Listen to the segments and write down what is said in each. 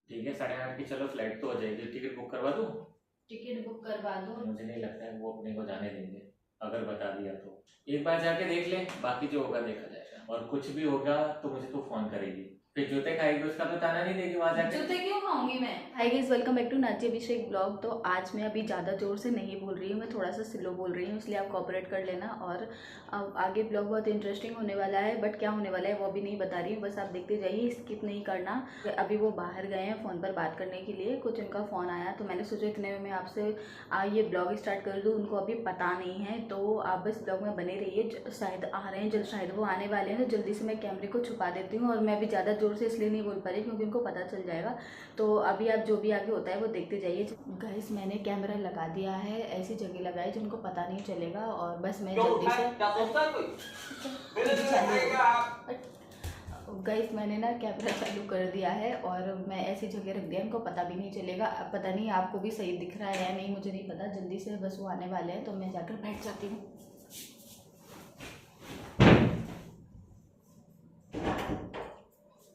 ठीक है, 8:30 की चलो, फ्लाइट तो हो जाएगी। टिकट बुक करवा दूँ? टिकट बुक करवा दो। मुझे नहीं लगता है वो अपने को जाने देंगे, अगर बता दिया तो। एक बार जाके देख ले, बाकी जो होगा देखा जाएगा। और कुछ भी होगा तो मुझे तू फोन करेगी। फिर जूते खाएगी उसका तो ताना नहीं देगी वहां जाके। जूते क्यों खाऊंगी मैं? Hi guys, welcome back to Nachi Abhishek blog. तो आज मैं अभी ज़्यादा ज़ोर से नहीं बोल रही हूँ, मैं थोड़ा सा स्लो बोल रही हूँ, इसलिए आप कोऑपरेट कर लेना। और अब आगे ब्लॉग बहुत इंटरेस्टिंग होने वाला है, बट क्या होने वाला है वो भी नहीं बता रही हूँ, बस आप देखते जाइए, स्किप नहीं करना। अभी वो बाहर गए हैं फ़ोन पर बात करने के लिए, कुछ उनका फ़ोन आया तो मैंने सोचा इतने में मैं आपसे ये ब्लॉग स्टार्ट कर दूँ। उनको अभी पता नहीं है, तो आप बस ब्लॉग में बने रहिए। शायद आ रहे हैं जल्द, शायद वो आने वाले हैं, तो जल्दी से मैं कैमरे को छुपा देती हूँ। और मैं भी ज़्यादा ज़ोर से इसलिए नहीं बोल पा रही क्योंकि उनको पता चल जाएगा। तो अभी आप जो भी आगे होता है वो देखते जाइए। गाइस, मैंने कैमरा लगा दिया है, ऐसी जगह लगाई जिनको पता नहीं चलेगा। और बस मैं जल्दी से गाइस, मैंने ना कैमरा चालू कर दिया है और मैं ऐसी जगह रख दिया, इनको पता भी नहीं चलेगा। अब पता नहीं आपको भी सही दिख रहा है या नहीं, मुझे नहीं पता। जल्दी से बस वो आने वाले हैं तो मैं जाकर बैठ जाती हूँ।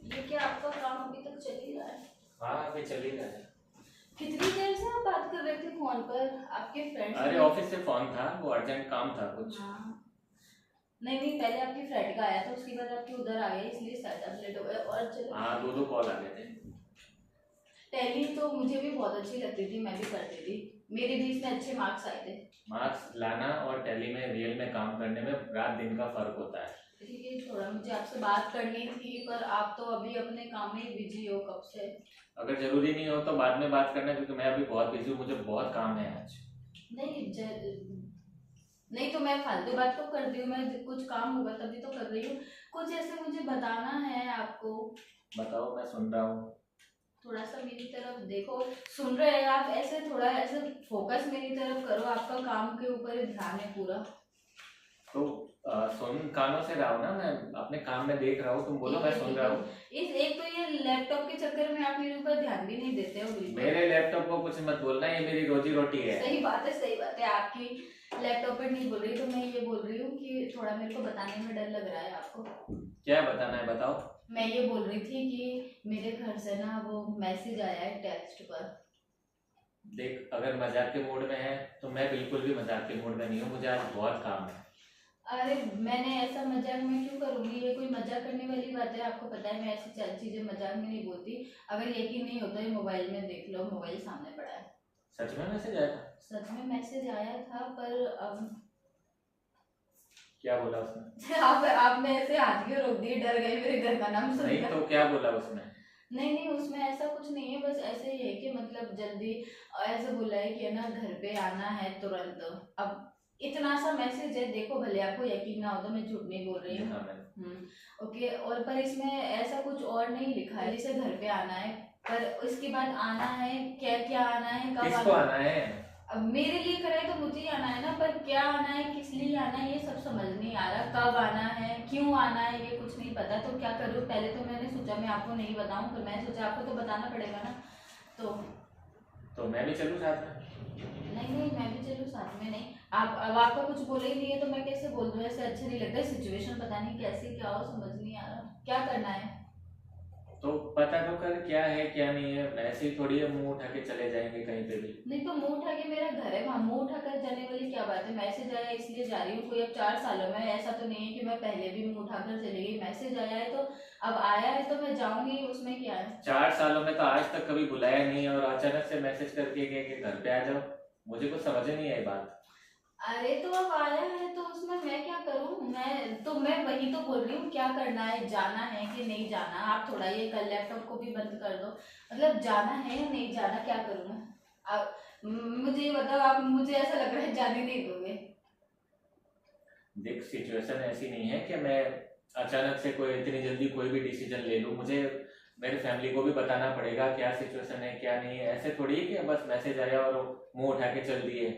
ये क्या आपका काम अभी तक चल ही रहा है? हाँ, अभी चल ही रहा है। कितनी देर से आप बात कर रहे थे फोन पर आपके फ्रेंड से? अरे ऑफिस से फोन था, वो अर्जेंट काम था कुछ। हाँ, नहीं नहीं, पहले आपकी फ्रेंड का आया था, उसके बाद आपके उधर आ गया, इसलिए शायद आप लेट हो गए। और चलो, हाँ, दो दो कॉल आ गए थे। टैली तो मुझे भी बहुत अच्छी लगती थी, मैं भी करती थी, मेरे भी इसमें अच्छे मार्क्स आए थे। मार्क्स लाना और टैली में रियल में काम करने में रात दिन का फर्क होता है। ठीक है, थोड़ा मुझे आपसे बात करनी थी, पर आप तो अभी अपने काम में बिजी हो कब से। अगर जरूरी नहीं हो तो बाद में बात करना, क्योंकि मैं अभी बहुत बिजी हूँ, मुझे बहुत काम है आज। नहीं नहीं, तो मैं फालतू बात तो करती हूँ, मैं कुछ काम होगा तभी तो कर रही हूँ। कुछ ऐसे मुझे बताना है आपको। बताओ, मैं सुन रहा हूँ। थोड़ा सा मेरी तरफ देखो। सुन रहे हैं आप? ऐसे थोड़ा ऐसे फोकस मेरी तरफ करो, आपका काम के ऊपर ही ध्यान है पूरा। तो सुन, कानों से रहा हूँ ना, मैं अपने काम में देख रहा हूँ, तुम बोलो, मैं सुन रहा हूँ। इस एक तो ये लैपटॉप के चक्कर में आप मेरे ऊपर ध्यान भी नहीं देते हो बिल्कुल। मेरे लैपटॉप को कुछ मत बोलना, ये मेरी रोजी रोटी है। सही बात है, सही बात है, आपकी लैपटॉप पर नहीं बोल रही, तो मैं ये बोल रही हूँ कि थोड़ा मेरे को बताने में डर लग रहा है आपको। क्या बताना है, बताओ। मैं ये बोल रही थी कि मेरे घर से ना वो मैसेज आया है टेक्स्ट पर। देख, अगर मजाक के मूड में है तो मैं बिल्कुल भी मजाक के मूड में नहीं हूँ, मुझे आज बहुत काम है। अरे मैंने ऐसा मजाक में क्यों करूंगी, ये कोई मजाक करने वाली बात है? आपको पता है मैं ऐसी चीजें मजाक में नहीं बोलती। अगर यकीन नहीं होता ये मोबाइल में देख लो, मोबाइल सामने पड़ा है। सच में मैसेज आया था? सच में मैसेज आया था, पर अब क्या बोला उसने? आपने ऐसे हाथ क्यों रोक दिए? डर गए मेरे घर का नाम नहीं सुनकर। तो क्या बोला उसने? नहीं नहीं, उसमें ऐसा कुछ नहीं है, बस ऐसे ही है कि मतलब जल्दी ऐसे बोला है कि है ना, घर पे आना है तुरंत। अब इतना सा मैसेज है, देखो भले आपको यकीन ना हो तो मैं झूठ नहीं बोल रही हूँ। देखा मैंने। ओके, और पर इसमें ऐसा कुछ और नहीं लिखा है, जैसे घर पे आना है, पर उसके बाद आना है, क्या क्या आना है, कब किसको आना आना है? अब मेरे लिए करे तो मुझे ही आना है ना, पर क्या आना है, किस लिए आना है, ये सब समझ नहीं आ रहा। कब आना है, क्यों आना है, ये कुछ नहीं पता, तो क्या करूँ? पहले तो मैंने सोचा मैं आपको नहीं बताऊं, फिर मैंने सोचा आपको तो बताना पड़ेगा ना। तो मैं भी चलूँ साथ में? नहीं नहीं, मैं भी चलूँ साथ में? नहीं, आप अब आपका कुछ बोले ही नहीं है तो मैं कैसे बोल दूँ? ऐसे अच्छा नहीं लगता, सिचुएशन पता नहीं कैसी क्या हो, समझ नहीं आ रहा क्या करना है। तो पता तो कर, क्या है क्या नहीं है। ऐसे ही थोड़ी है मुंह उठा के चले जाएंगे कहीं पे भी। नहीं तो मुंह उठा के, मेरा घर है, वहाँ मुंह उठा कर जाने वाली क्या बात है? मैसेज आया इसलिए जा रही हूँ, कोई अब 4 सालों में ऐसा तो नहीं है कि मैं पहले भी मुंह उठाकर चली गई। मैसेज आया है तो अब आया है तो मैं जाऊंगी, उसमें क्या है? 4 सालों में तो आज तक कभी बुलाया नहीं, और अचानक से मैसेज करके कहे कि घर पे आ जाओ। मुझे कुछ समझ नहीं आई बात। अरे तो अब आया है तो उसमें मैं क्या करूँ? मैं वही तो बोल रही हूँ, क्या करना है, जाना है कि नहीं जाना? आप थोड़ा ये कल लैपटॉप को भी बंद कर दो, मतलब जाना है या नहीं जाना, क्या करूँ मैं? आप मुझे ये बताओ, आप मुझे ऐसा लग रहा है जाने नहीं दोगे। देख, सिचुएशन ऐसी नहीं है कि मैं अचानक से कोई इतनी जल्दी कोई भी डिसीजन ले लूँ। मुझे मेरे फैमिली को भी बताना पड़ेगा क्या सिचुएशन है क्या नहीं है। ऐसे थोड़ी है कि बस मैसेज आया और मुंह उठा के चल दिए।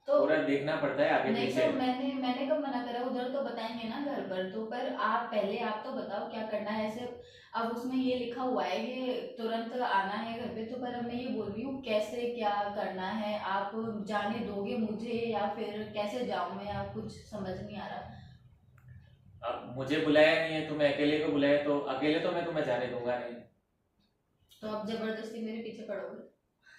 तो पूरा देखना पड़ता है आगे नहीं, पीछे। तो मैंने कब मना करा? उधर तो बताएंगे ना घर पर तो, पर आप पहले आप तो बताओ क्या करना है ऐसे। अब उसमें ये लिखा हुआ है कि तुरंत आना है घर पे, तो पर अब मैं ये बोल रही हूँ कैसे क्या करना है? आप जाने दोगे मुझे या फिर कैसे जाऊँ मैं? आप कुछ समझ नहीं आ रहा। अब मुझे बुलाया नहीं है, तुम्हें अकेले को बुलाया, तो अकेले तो मैं तुम्हें जाने दूंगा नहीं। तो आप जबरदस्ती मेरे पीछे पड़ोगे?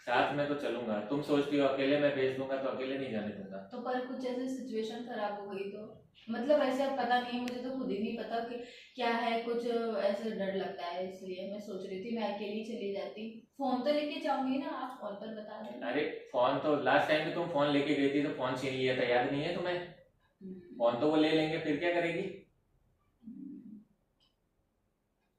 साथ में तो चलूंगा, तुम सोचती हो अकेले मैं भेज दूंगा, तो अकेले नहीं जाने दूंगा। तो पर कुछ ऐसे सिचुएशन खराब हो गई तो, मतलब ऐसे अब पता नहीं, मुझे तो खुद ही नहीं पता कि क्या है, कुछ ऐसे डर लगता है, इसलिए मैं सोच रही थी मैं अकेली चली जाती। फोन तो लेके जाऊंगी ना, आप कॉल पर बता देना। अरे फोन तो लास्ट टाइम भी तुम फोन लेके गई थी तो फोन छीन लिया था, याद नहीं है तुम्हें? फोन तो वो ले लेंगे, फिर क्या करेगी? हम्म,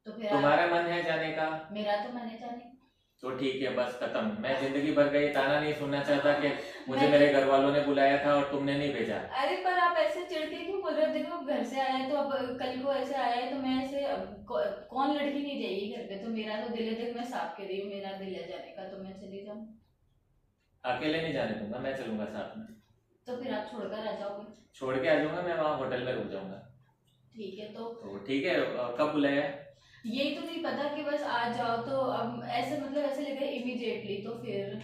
तो फिर तुम्हारा मन है जाने का मेरा तो मन है जाने। तो ठीक है, बस खत्म। मैं जिंदगी भर का ये ताना नहीं सुनना चाहता कि मुझे मैं मेरे घर वालों ने बुलाया था और तुमने नहीं भेजा। अरे पर आप ऐसे चिढ़ के क्यों बोल रहे हो? देखो घर से आया है तो अब कल को ऐसे आया है तो मैं ऐसे अब कौन लड़की नहीं जाएगी घर पे? तो मेरा तो दिल है, देख मैं साफ कह रही हूँ, मेरा दिल है जाने का, तो मैं चली जाऊँ। अकेले नहीं जाने दूंगा, मैं चलूंगा साथ में। तो फिर आप छोड़कर आ जाओगे? छोड़ के आ जाऊंगा, मैं वहाँ होटल में रुक जाऊंगा। ठीक है तो ठीक है, कब बुलाया है? यही तो नहीं पता कि बस आ जाओ, तो अब ऐसे मतलब ऐसे लग रहा है इमीडिएटली, तो फिर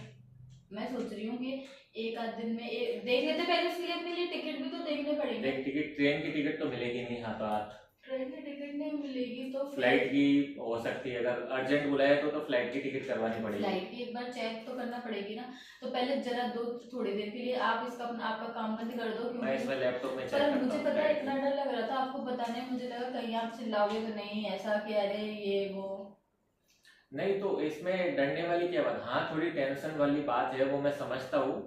मैं सोच रही हूँ कि एक आध दिन में देख लेते, पहले उसके लिए अपने लिए टिकट भी तो देखने पड़ेंगे। देख, टिकट ट्रेन की टिकट तो मिलेगी नहीं हाथों हाथ। ट्रेन की टिकट नहीं मिलेगी तो फ्लाइट की हो सकती है, अगर अर्जेंट बुलाया तो फ्लाइट की टिकट करवानी पड़ेगी। फ्लाइट की एक बार चेक तो करना पड़ेगी ना। तो पहले जरा दो थोड़ी देर के लिए आप इसका अपना आपका काम बंद कर दो, मैं क्योंकि इसमें लैपटॉप में चेक पर करता मुझे हूँ पता है फ्लाइट इतना की। डर लग रहा था आपको बताने में, मुझे लगा कहीं आप चिल्लाओगे तो नहीं ऐसा कि अरे ये वो। नहीं तो इसमें डरने वाली क्या बात, हाँ थोड़ी टेंशन वाली बात है, वो मैं समझता हूँ।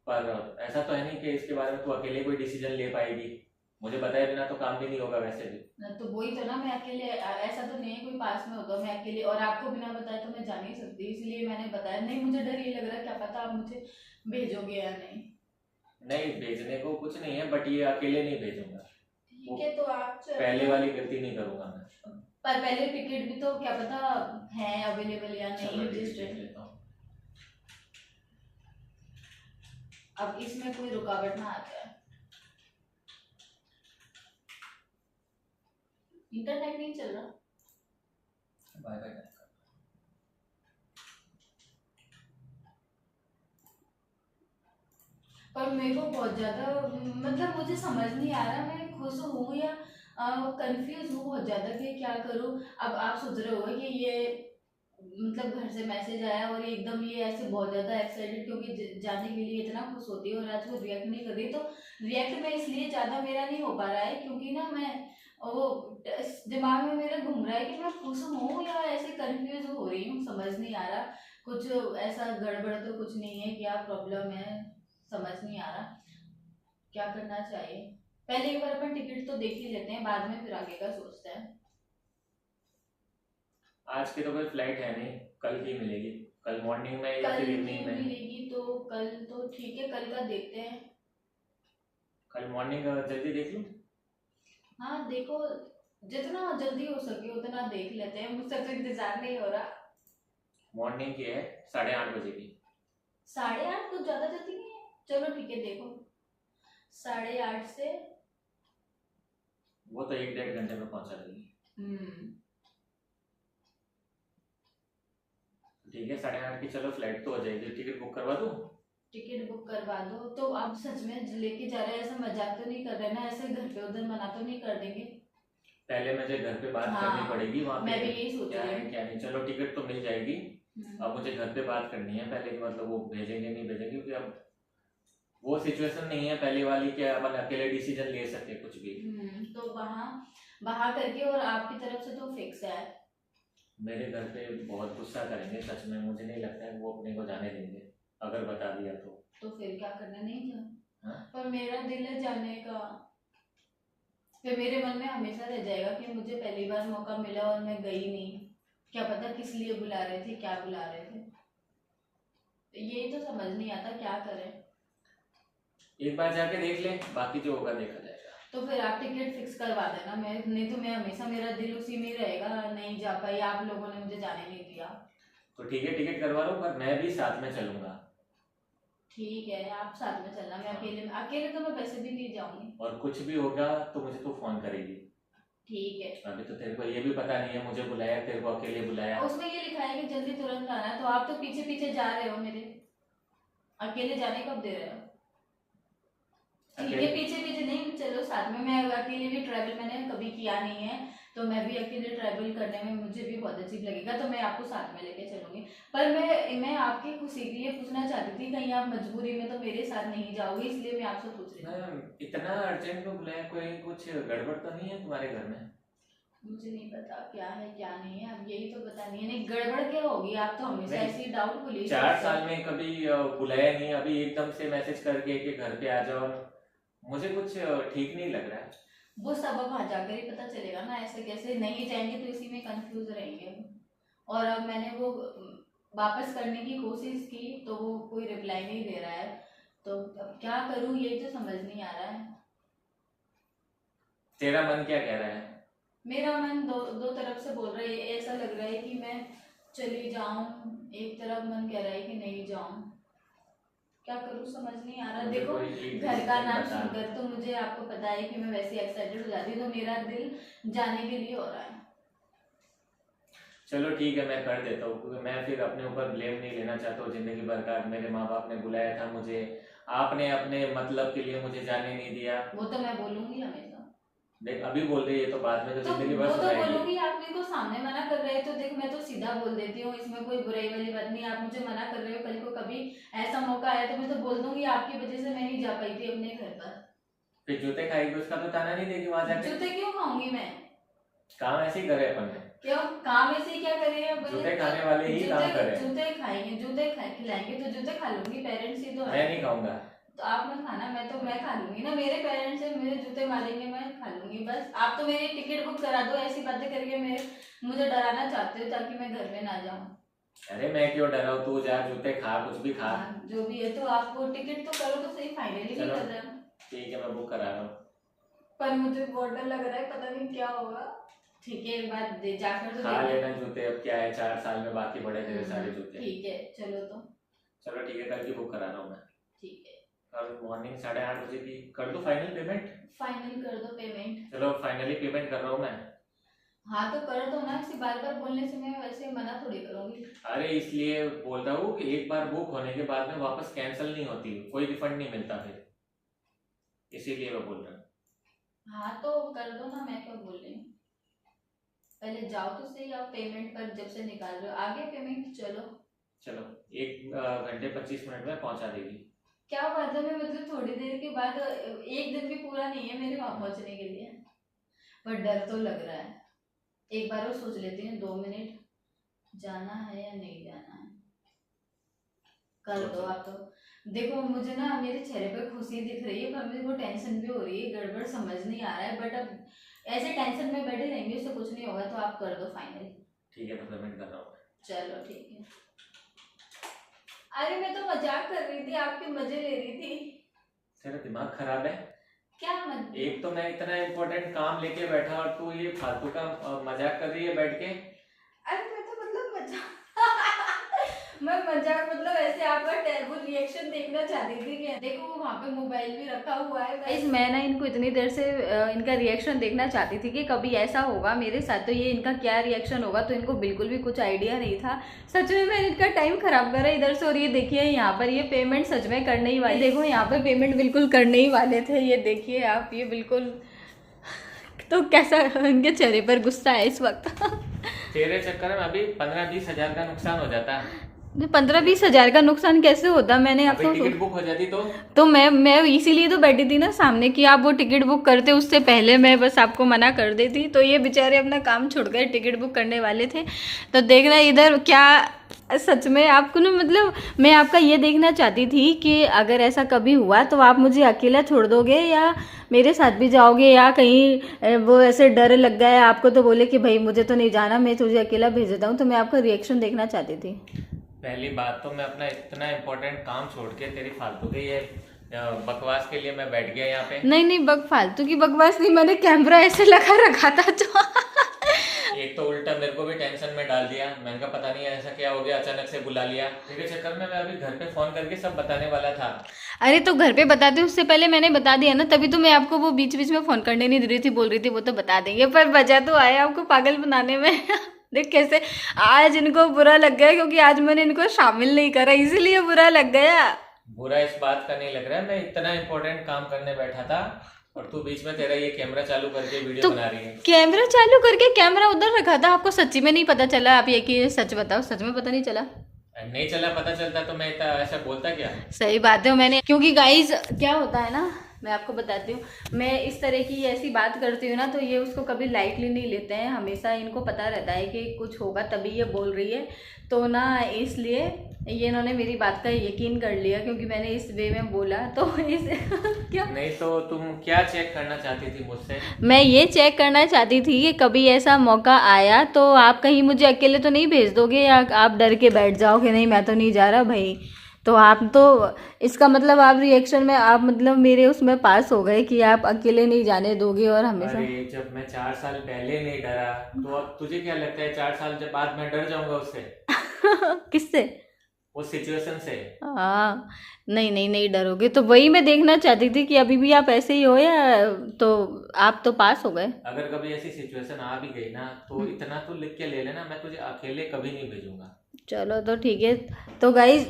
पर ऐसा तो है नहीं कि इसके बारे में तू अकेले कोई डिसीजन ले पाएगी। मुझे बताए बिना तो काम भी नहीं होगा वैसे भी। तो वही तो ना, मैं अकेले ऐसा तो नहीं है कोई पास में होगा, मैं अकेले और आपको बिना बताए तो मैं जा नहीं सकती, इसलिए मैंने बताया नहीं। मुझे डर ये लग रहा है क्या पता आप मुझे भेजोगे या नहीं। नहीं, भेजने को कुछ नहीं है, बट ये अकेले नहीं भेजूंगा। ठीक है तो आप पहले वाली गलती नहीं करूंगा मैं। पर पहले टिकट भी तो क्या पता है अवेलेबल या नहीं चलो जिस टिकट ट्रेन। देख लेता हूँ। अब इसमें कोई रुकावट ना आ जाए। इंटरनेट नहीं चल रहा? Bye bye. पर मेरे को बहुत ज्यादा मतलब मुझे समझ नहीं आ रहा मैं खुश हूँ या कंफ्यूज हूँ बहुत ज्यादा कि क्या करूँ। अब आप सोच रहे हो कि ये मतलब घर से मैसेज आया और एकदम ये ऐसे बहुत ज्यादा एक्साइटेड क्योंकि जाने के लिए इतना खुश होती है और आज वो रिएक्ट नहीं कर रही, तो रिएक्ट में इसलिए ज्यादा मेरा नहीं हो पा रहा है क्योंकि ना मैं वो दिमाग में मेरा घूम रहा है कि मैं खुश हूँ या ऐसे कंफ्यूज हो रही हूँ, समझ नहीं आ रहा। कुछ ऐसा गड़बड़ तो कुछ नहीं है, क्या प्रॉब्लम है समझ नहीं आ रहा, क्या करना चाहिए। पहले एक बार अपन टिकट तो देख ही लेते हैं, बाद में फिर आगे का सोचते हैं। आज की तो कोई फ्लाइट है नहीं, कल की मिलेगी। कल मॉर्निंग में या कल फिर की इवनिंग में। मिलेगी तो कल तो ठीक है, कल का देखते हैं। कल मॉर्निंग जल्दी देख लूँ। हाँ देखो, जितना जल्दी हो सके उतना देख लेते हैं, मुझसे तो इंतजार नहीं हो रहा। मॉर्निंग की है, 8:30 बजे की। 8:30 कुछ ज्यादा जल्दी नहीं है? चलो ठीक है देखो, 8:30 से वो तो 1-1.5 घंटे में पहुंचा देगी। ठीक है, 8:30 की चलो, फ्लाइट तो हो जाएगी। टिकट बुक करवा दूँ? टिकट बुक करवा दो। तो आप सच में लेके जा रहे हैं, ऐसा मजाक तो नहीं कर रहे ना? ऐसे घर पे उधर मना तो नहीं कर देंगे? पहले मुझे घर पे बात हाँ, करनी पड़ेगी वहाँ मैं पे भी यही सोच क्या रही है हूँ। क्या नहीं। चलो टिकट तो मिल जाएगी। अब मुझे घर पे बात करनी है पहले कि मतलब वो भेजेंगे नहीं भेजेंगे, क्योंकि अब वो सिचुएशन नहीं है पहले वाली कि अपन अकेले डिसीजन ले सके कुछ भी। तो वहाँ वहाँ करके और आपकी तरफ से तो फिक्स है? मेरे घर पे बहुत गुस्सा करेंगे सच में, मुझे नहीं लगता है वो अपने को जाने देंगे अगर बता दिया तो। फिर क्या करना, नहीं जा? हाँ? पर मेरा दिल है जाने का, फिर मेरे मन में हमेशा रह जाएगा कि मुझे पहली बार मौका मिला और मैं गई नहीं। क्या पता किस लिए बुला रहे थे, क्या बुला रहे थे, यही तो समझ नहीं आता क्या करें। एक बार जाके देख ले, बाकी जो होगा देखा जाएगा। तो फिर आप टिकट फिक्स करवा देना, मैं नहीं तो मैं हमेशा मेरा दिल उसी में ही रहेगा, नहीं जा पाई, आप लोगों ने मुझे जाने नहीं दिया। तो ठीक है, टिकट करवा लो, पर मैं भी साथ में चलूंगा। ठीक है आप साथ में चलना, मैं अकेले तो मैं वैसे भी नहीं जाऊंगी। और कुछ भी होगा तो मुझे तू फोन करेगी। ठीक है। अभी तो तेरे को ये भी पता नहीं है मुझे बुलाया, तेरे को अकेले बुलाया। उसमें ये लिखा है कि जल्दी तुरंत आना है, तो आप तो पीछे पीछे जा रहे हो मेरे, अकेले जाने कब दे रहे हो? ठीक है अकेले पीछे पीछे नहीं, चलो साथ में, मैं अकेले भी ट्रैवल मैंने कभी किया नहीं है, तो मैं भी अकेले ट्रैवल करने में मुझे भी बहुत अजीब लगेगा, तो मैं आपको साथ में लेके चलूंगी। पर मैं आपकी खुशी के लिए पूछना चाहती थी, कहीं आप मजबूरी में तो मेरे साथ नहीं जाओगे, इसलिए मैं आपसे पूछ रही थी। मैम इतना अर्जेंट में बुलाया, कोई कुछ गड़बड़ तो नहीं है तुम्हारे घर में? मुझे नहीं पता क्या है क्या नहीं है, अब यही तो पता नहीं है। नहीं, गड़बड़ क्या होगी? आप तो हमेशा नहीं, ऐसी डाउटफुल ही 4 सोचते साल हो। में कभी बुलाया नहीं, अभी एकदम से मैसेज करके कि घर पे आ जाओ, मुझे कुछ ठीक नहीं लग रहा है। वो सब अब वहाँ जाकर ही पता चलेगा ना, ऐसे कैसे नहीं जाएंगे तो इसी में कंफ्यूज रहेंगे। और अब मैंने वो वापस करने की कोशिश की तो वो कोई रिप्लाई नहीं दे रहा है, तो अब क्या करूँ यही तो समझ नहीं आ रहा है। तेरा मन क्या कह रहा है? मेरा मन दो दो तरफ से बोल रहा है, ऐसा लग रहा है कि मैं चली जाऊं, एक तरफ मन कह रहा है कि नहीं जाऊं। क्या करूं समझ नहीं आ रहा। मुझे देखो, कोई एक घर का डिसीजन नाम बता। सुनकर तो मुझे, आपको पता है कि मैं वैसे एक्साइटेड हो जाती हूँ, तो मेरा दिल जाने के लिए हो रहा है। चलो ठीक है, मैं कर देता हूँ, क्योंकि मैं फिर अपने ऊपर ब्लेम नहीं लेना चाहता हूँ जिंदगी भर का। मेरे माँ बाप ने बुलाया था मुझे, आपने अपने मतलब के लिए मुझे जाने नहीं दिया। वो तो मैं बोलूंगी हमेशा। देख अभी बोल रही है तो बाद में तो तो जिंदगी वो भर तो सुनाएगी। बोलूंगी, आप मेरे को सामने मना कर रहे हो तो देखो मैं तो सीधा बोल देती हूँ, इसमें कोई बुराई वाली बात नहीं। आप मुझे मना कर रहे हो, कल को कभी ऐसा मौका आया तो मैं तो बोल दूंगी आपकी वजह से मैं नहीं जा पाई थी अपने घर पर। फिर जूते खाएगी, उसका तो ताना नहीं देगी वहां जाके? जूते क्यों खाऊंगी मैं? काम ऐसे ही करे अपन ने। क्यों काम ऐसे ही क्या करें? जूते खाने वाले ही काम करे। जूते खाएंगे, खिलाएंगे तो जूते खा लूंगी, पेरेंट्स ही तो है। मैं नहीं खाऊंगा। तो आप मत खाना, मैं खा लूंगी ना, मेरे पेरेंट्स है, मेरे जूते मारेंगे, मैं खा लूंगी बस। आप तो मेरी टिकट बुक करा दो, ऐसी बातें करके मुझे डराना चाहते हो ताकि मैं घर में ना जाऊँ। अरे मैं क्यों डरा हूँ, तू जा जूते खा, कुछ भी खा। हाँ, जो भी है, तो आप वो टिकट तो करो तो सही, फाइनली नहीं चलो कर रहे हैं। ठीक है, मैं बुक करा रहा हूँ। पर मुझे बहुत डर लग रहा है, पता नहीं क्या होगा। ठीक है, एक बार जाकर तो खा देखो। लेना जूते, अब क्या है, 4 साल में बाकी बड़े तेरे सारे जूते। ठीक है, चलो तो। चलो ठीक है, कल की बुक करा रहा हूँ मैं। ठीक है, कल मॉर्निंग 8:30 बजे की कर दो फाइनल पेमेंट। फाइनल कर दो पेमेंट। चलो फाइनली पेमेंट कर रहा हूँ मैं। हाँ तो कर दो ना, ऐसे बार बार बोलने से मैं वैसे मना थोड़ी करूंगी। अरे इसलिए बोल रहा हूँ कि एक बार बुक होने के बाद में वापस कैंसिल नहीं होती, कोई रिफंड नहीं मिलता फिर, इसीलिए मैं बोल रहा हूँ। हाँ तो कर दो ना, मैं क्या बोल रही हूँ। पहले जाओ तो सही, आप पेमेंट पर जब से निकाल रहे हो आगे पेमेंट। चलो चलो 1 घंटे 25 मिनट में पहुंचा देगी। क्या बात है, मैं मतलब थोड़ी देर के बाद, एक दिन भी पूरा नहीं है मेरे वहां पहुंचने के लिए। पर डर तो लग रहा है, एक बार और सोच लेती हूँ 2 मिनट, जाना है या नहीं जाना है। कर दो आप तो। देखो मुझे ना मेरे चेहरे पे खुशी दिख रही है, पर मुझे वो टेंशन भी हो रही है, गड़बड़ समझ नहीं आ रहा है। बट अब ऐसे टेंशन में बैठे रहेंगे उससे कुछ नहीं होगा, तो आप कर दो फाइनल। ठीक है, तो पेमेंट कर रहा हूँ। चलो ठीक है। अरे मैं तो मजाक कर रही थी, आपके मजे ले रही थी। तेरा दिमाग खराब है? क्या मत एक तो मैं इतना इम्पोर्टेंट काम लेके बैठा और तू ये फालतू का मजाक कर रही है बैठ के। अरे मैं तो मतलब मजाक मैं मजाक मतलब ऐसे आपका टेबल रिएक्शन देखना चाहती थी कि देखो वो वहाँ पे मोबाइल भी रखा हुआ है। गाइस मैं ना इनको इतनी देर से इनका रिएक्शन देखना चाहती थी कि कभी ऐसा होगा मेरे साथ तो ये इनका क्या रिएक्शन होगा, तो इनको बिल्कुल भी कुछ आइडिया नहीं था। सच में मैंने इनका टाइम खराब करा इधर से। और ये देखिए यहाँ पर ये पेमेंट सच में करने ही वाले, देखो यहाँ पे पेमेंट बिल्कुल करने ही वाले थे। ये देखिए आप, ये बिल्कुल तो कैसा इनके चेहरे पर गुस्सा है इस वक्त। तेरे चक्कर में अभी 15-20 हजार का नुकसान हो जाता। 15-20 हजार का नुकसान कैसे होता? मैंने आपको टिकट बुक हो जाती तो मैं इसीलिए तो बैठी थी ना सामने कि आप वो टिकट बुक करते, उससे पहले मैं बस आपको मना कर देती। तो ये बेचारे अपना काम छोड़कर टिकट बुक करने वाले थे। तो देखना इधर क्या सच में आपको ना, मतलब मैं आपका ये देखना चाहती थी कि अगर ऐसा कभी हुआ तो आप मुझे अकेला छोड़ दोगे या मेरे साथ भी जाओगे, या कहीं वो ऐसे डर लग गया है आपको तो बोले कि भाई मुझे तो नहीं जाना, मैं तुझे अकेला भेज देता हूँ। तो मैं आपका रिएक्शन देखना चाहती थी। पहली बात तो मैं अपना इतना इम्पोर्टेंट काम छोड़ के तेरी फालतू के ये बकवास के लिए मैं बैठ गया यहाँ पे। नहीं फालतू की बकवास नहीं, मैंने कैमरा ऐसे लगा रखा था तो एक तो उल्टा मेरे को भी टेंशन में डाल दिया। मैंने कहा पता नहीं ऐसा क्या हो गया, अचानक से बुला लिया। तेरे चक्कर में मैं अभी घर पे फोन करके सब बताने वाला था। अरे तो घर पे बताते उससे पहले मैंने बता दिया ना, तभी तो मैं आपको वो बीच बीच में फोन करने नहीं दे रही थी, बोल रही थी वो तो बता देंगे, पर बचा तो आया आपको पागल बनाने में। देख कैसे आज इनको बुरा लग गया, क्योंकि आज मैंने इनको शामिल नहीं करा इसीलिए बुरा लग गया। बुरा इस बात का नहीं लग रहा है, मैं इतना इम्पोर्टेंट काम करने बैठा था और तू बीच में तेरा ये कैमरा चालू करके वीडियो तो बना रही है। कैमरा चालू करके कैमरा उधर रखा था, आपको सच्ची में नहीं पता चला? आप ये कि सच बताओ, सच में पता नहीं चला? नहीं चला, पता चलता तो मैं इतना ऐसा बोलता क्या। सही बात है। मैंने क्योंकि गाइज क्या होता है ना, मैं आपको बताती हूँ, मैं इस तरह की ऐसी बात करती हूँ ना तो ये उसको कभी लाइटली नहीं लेते हैं। हमेशा इनको पता रहता है कि कुछ होगा तभी ये बोल रही है, तो ना इसलिए ये इन्होंने मेरी बात का यकीन कर लिया क्योंकि मैंने इस वे में बोला। तो इस क्या नहीं तो तुम क्या चेक करना चाहती थी मुझसे? मैं ये चेक करना चाहती थी कि कभी ऐसा मौका आया तो आप कहीं मुझे अकेले तो नहीं भेज दोगे, या आप डर के बैठ जाओ कि नहीं मैं तो नहीं जा रहा भाई। तो आप तो इसका मतलब आप रिएक्शन में आप मतलब मेरे उसमें पास हो गए कि आप अकेले नहीं जाने दोगे और हमेशा। अरे जब मैं 4 साल पहले नहीं डरा तो अब तुझे क्या लगता है 4 साल जब बाद मैं डर जाऊंगा उससे? किससे? उस सिचुएशन से। हाँ, नहीं नहीं नहीं डरोगे। तो वही मैं देखना चाहती थी कि अभी भी आप ऐसे ही हो या तो आप तो पास हो गए। अगर कभी ऐसी सिचुएशन आ भी गई ना तो इतना तो लिख के ले लेना, मैं तुझे अकेले कभी नहीं भेजूंगा। चलो तो ठीक है। तो गाइज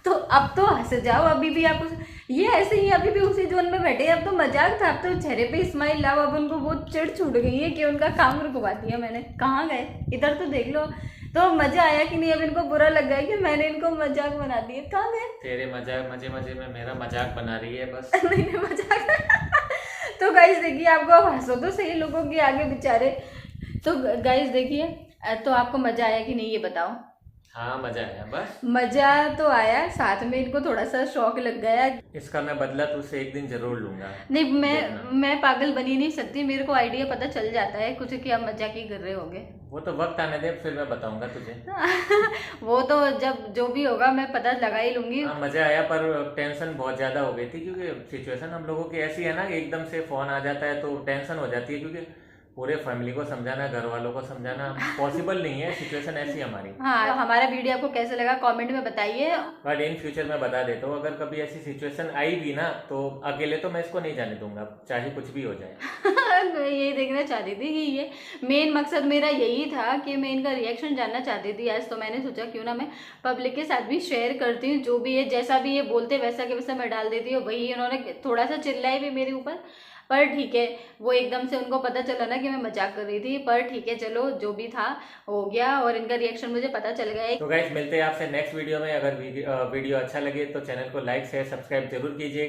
तो अब तो हंस जाओ, अभी भी आप ये ऐसे ही अभी भी उसी जोन में बैठे हैं। अब तो मजाक था, अब तो चेहरे पे स्माइल लाओ। अब उनको वो चिढ़ छूट गई है कि उनका काम रुकवा दिया मैंने। कहाँ गए? इधर तो देख लो। तो मजा आया कि नहीं? अब इनको बुरा लग गया कि मैंने इनको मजाक बना दिया। कहाँ गए? तेरे मजाक मजे मजे में मेरा मजाक बना रही है बस। नहीं नहीं मजाक तो गाइज देखिए, आपको हंसो तो सही लोगों के आगे बेचारे। तो गाइज देखिए, तो आपको मजा आया कि नहीं ये बताओ? हाँ मजा आया बस। मजा तो आया, साथ में इनको थोड़ा सा शौक लग गया। इसका मैं बदला तुझसे एक दिन जरूर लूंगा। नहीं देखना। मैं पागल बनी नहीं सकती, मेरे को आइडिया पता चल जाता है कुछ कि आप मजाक ही कर रहे होगे। वो तो वक्त आने दे, फिर मैं बताऊंगा तुझे। वो तो जब जो भी होगा मैं पता लगा ही लूंगी। हाँ मजा आया, पर टेंशन बहुत ज्यादा हो गई थी क्योंकि सिचुएशन हम लोगों की ऐसी है ना कि एकदम से फोन आ जाता है तो टेंशन हो जाती है, क्योंकि पूरे फैमिली को समझाना, घर वालों को समझाना पॉसिबल नहीं है, सिचुएशन ऐसी हमारी। हाँ, तो हमारा वीडियो आपको कैसे लगा कमेंट में बताइए। बट इन फ्यूचर मैं बता देता हूँ, अगर कभी ऐसी सिचुएशन आई भी ना तो अकेले तो मैं इसको नहीं जाने दूंगा, चाहे कुछ भी हो जाए। मैं यही देखना चाहती थी कि ये मेन मकसद मेरा यही था कि मैं इनका रिएक्शन जानना चाहती थी आज। तो मैंने सोचा क्यों ना मैं पब्लिक के साथ भी शेयर करती हूँ, जो भी है जैसा भी ये बोलते वैसा के वैसा मैं डाल देती हूँ। वही इन्होंने थोड़ा सा चिल्लाई भी मेरे ऊपर, पर ठीक है, वो एकदम से उनको पता चला ना कि मैं मजाक कर रही थी। पर ठीक है, चलो जो भी था हो गया और इनका रिएक्शन मुझे पता चल गया है। तो गाइस मिलते हैं आपसे नेक्स्ट वीडियो में। अगर वीडियो अच्छा लगे तो चैनल को लाइक शेयर सब्सक्राइब जरूर कीजिए।